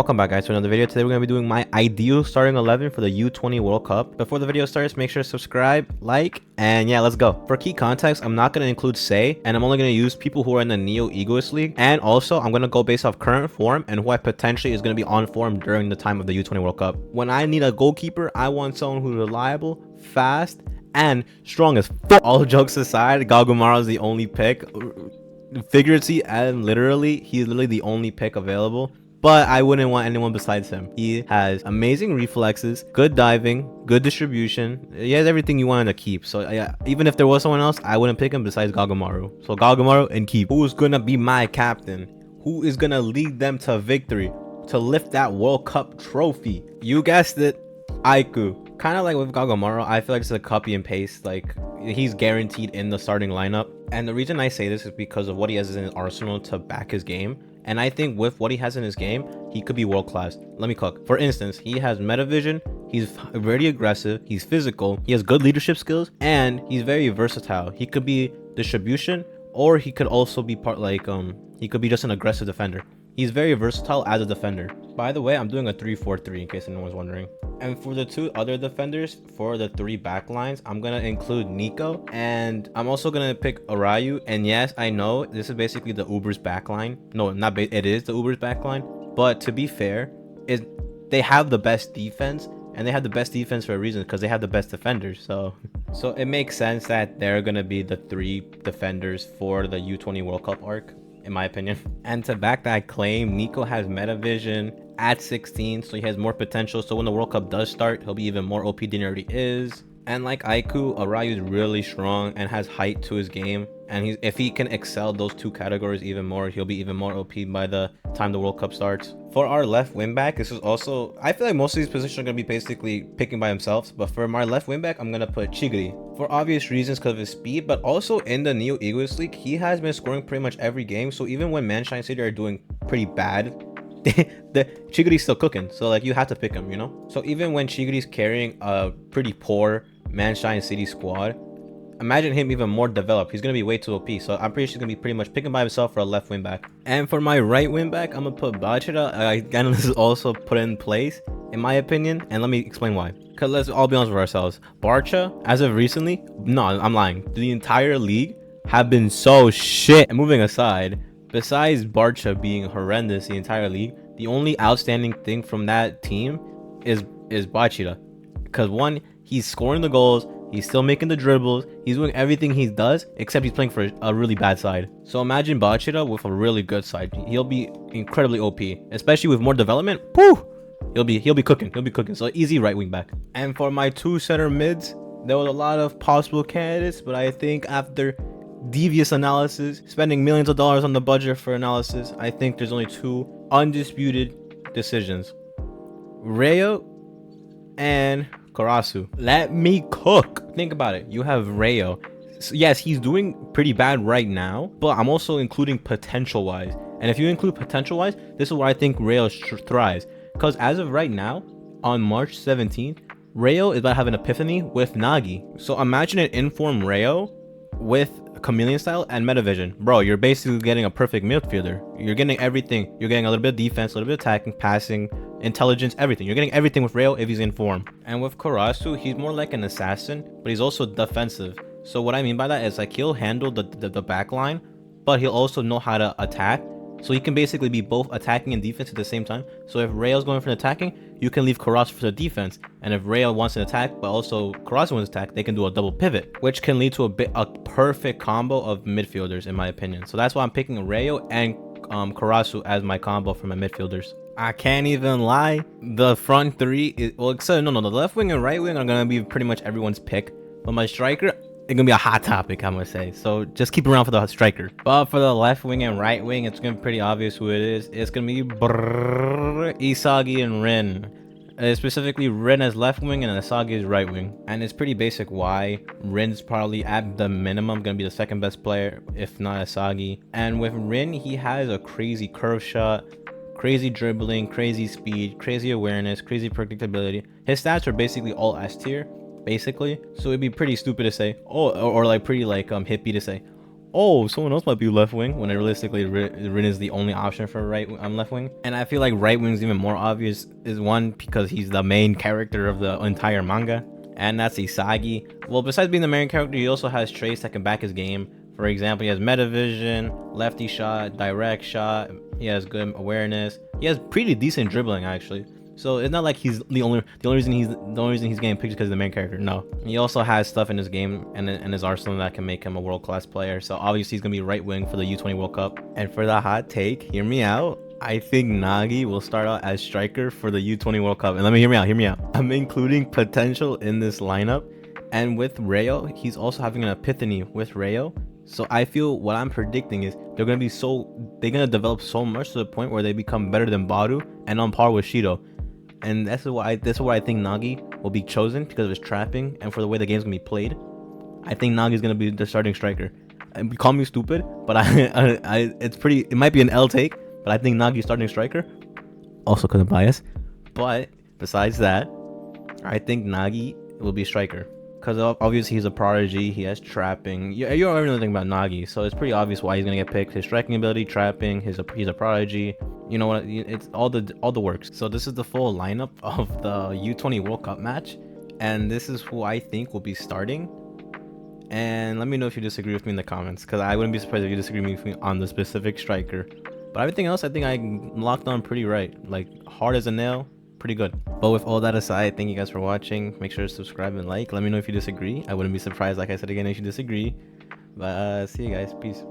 Welcome back, guys, to another video. Today we're going to be doing my ideal starting 11 for the U-20 World Cup. Before the video starts, make sure to subscribe, like, and yeah, let's go. For key context, I'm not going to include Say, and I'm only going to use people who are in the Neo Egoist League. And also, I'm going to go based off current form and who I potentially is going to be on form during the time of the U-20 World Cup. When I need a goalkeeper, I want someone who's reliable, fast, and strong as fuck. All jokes aside, Gagumaro is the only pick. Figuratively and literally, he's literally the only pick available. But I wouldn't want anyone besides him. He has amazing reflexes, good diving, good distribution. He has everything you wanted to keep. So yeah, even if there was someone else, I wouldn't pick him besides Gagumaro. So Gagumaro and keep. Who is gonna be my captain? Who is gonna lead them to victory, to lift that World Cup trophy? You guessed it, Aiku. Kind of like with Gagumaro, I feel like it's a copy and paste. Like, he's guaranteed in the starting lineup. And the reason I say this is because of what he has in his arsenal to back his game. And I think with what he has in his game, he could be world class. Let me cook. For instance, he has meta vision, he's very aggressive, he's physical, he has good leadership skills, and he's very versatile. He could be distribution, or he could also be part like he could be just an aggressive defender. He's very versatile as a defender. By the way, I'm doing a 3-4-3 in case anyone's wondering. And for the two other defenders, for the three back lines, I'm going to include Nico. And I'm also going to pick Arayu. And yes, I know this is basically the Uber's backline. No, not it is the Uber's backline. But to be fair, they have the best defense. And they have the best defense for a reason, because they have the best defenders. So it makes sense that they're going to be the three defenders for the U-20 World Cup arc, in my opinion. And to back that claim, Nico has meta vision at 16, so he has more potential. So when the World Cup does start, he'll be even more OP than he already is. And like Aiku, Arayu is really strong and has height to his game. And if he can excel those two categories even more, he'll be even more OP by the time the World Cup starts. For our left wingback, this is also, I feel like most of these positions are going to be basically picking by themselves. But for my left wingback, I'm going to put Chigiri. For obvious reasons, because of his speed, but also in the Neo Egoist League, he has been scoring pretty much every game. So even when Manshine City are doing pretty bad, the Chigiri's still cooking. So like, you have to pick him, you know? So even when Chigiri's carrying a pretty poor Manshine City squad, imagine him even more developed. He's going to be way too OP. So I'm pretty sure he's going to be pretty much picking by himself for a left wing back. And for my right wing back, I'm going to put Bachira. Again, this is also put in place, in my opinion. And let me explain why. Because let's all be honest with ourselves. Barca, as of recently, no, I'm lying. The entire league have been so shit. And moving aside, besides Barca being horrendous the entire league, the only outstanding thing from that team is Bachira. Because one, he's scoring the goals, he's still making the dribbles, he's doing everything he does, except he's playing for a really bad side. So imagine Bachira with a really good side. He'll be incredibly OP, especially with more development. Woo! He'll be cooking. So easy right wing back. And for my two center mids, there was a lot of possible candidates, but I think after devious analysis, spending millions of dollars on the budget for analysis, I think there's only two undisputed decisions: Rayo and Karasu. Let me cook. Think about it. You have Rayo. So yes, he's doing pretty bad right now, but I'm also including potential wise. And if you include potential wise, this is where I think Rayo thrives. Because as of right now, on March 17th, Rayo is about to have an epiphany with Nagi. So imagine an informed Rayo with chameleon style and metavision. Bro, you're basically getting a perfect midfielder. You're getting everything. You're getting a little bit of defense, a little bit of attacking, passing, intelligence, everything. You're getting everything with Rayo if he's in form. And with Karasu, he's more like an assassin, but he's also defensive. So what I mean by that is, like, he'll handle the back line, but he'll also know how to attack. So he can basically be both attacking and defense at the same time. So if Rayo's going for an attacking, you can leave Karasu for the defense. And if Rayo wants an attack, but also Karasu wants to attack, they can do a double pivot, which can lead to a perfect combo of midfielders, in my opinion. So that's why I'm picking Rayo and Karasu as my combo for my midfielders. I can't even lie. The front three is, well, except no, the left wing and right wing are gonna be pretty much everyone's pick. But my striker, it's gonna be a hot topic, I'm gonna say. So just keep around for the striker. But for the left wing and right wing, it's gonna be pretty obvious who it is. It's gonna be Isagi and Rin. Specifically Rin as left wing and Isagi as right wing. And it's pretty basic why. Rin's probably at the minimum gonna be the second best player, if not Isagi. And with Rin, he has a crazy curve shot, crazy dribbling, crazy speed, crazy awareness, crazy predictability. His stats are basically all S tier, basically. So it'd be pretty stupid to say, oh, or like pretty like hippie to say, oh, someone else might be left wing, when realistically Rin is the only option for left wing. And I feel like right wing is even more obvious, is one, because he's the main character of the entire manga, and that's Isagi. Well, besides being the main character, he also has traits that can back his game. For example, he has metavision, lefty shot, direct shot, he has good awareness, he has pretty decent dribbling actually. So it's not like he's the only reason he's getting picked because he's the main character. No, he also has stuff in his game and in his arsenal that can make him a world-class player. So obviously he's gonna be right wing for the U-20 World Cup. And for the hot take, hear me out, I think Nagi will start out as striker for the U-20 World Cup. And let me hear me out. I'm including potential in this lineup, and with Rayo, he's also having an epiphany with Rayo. So I feel what I'm predicting is they're gonna develop so much to the point where they become better than Baru and on par with Shido. And that's why I think Nagi will be chosen, because of his trapping and for the way the game's gonna be played. I think Nagi's gonna be the starting striker. And call me stupid, but it might be an L take, but I think Nagi's starting striker. Also because of bias. But besides that, I think Nagi will be striker. Because obviously he's a prodigy, he has trapping. You already know nothing about Nagi, so it's pretty obvious why he's gonna get picked. His striking ability, trapping, he's a prodigy. You know what? It's all the works. So this is the full lineup of the U-20 World Cup match, and this is who I think will be starting. And let me know if you disagree with me in the comments, because I wouldn't be surprised if you disagree with me on the specific striker. But everything else, I think I locked on pretty right, like hard as a nail. Pretty good. But with all that aside, thank you guys for watching. Make sure to subscribe and like. Let me know if you disagree. I wouldn't be surprised, like I said again, if you disagree. But see you guys. Peace.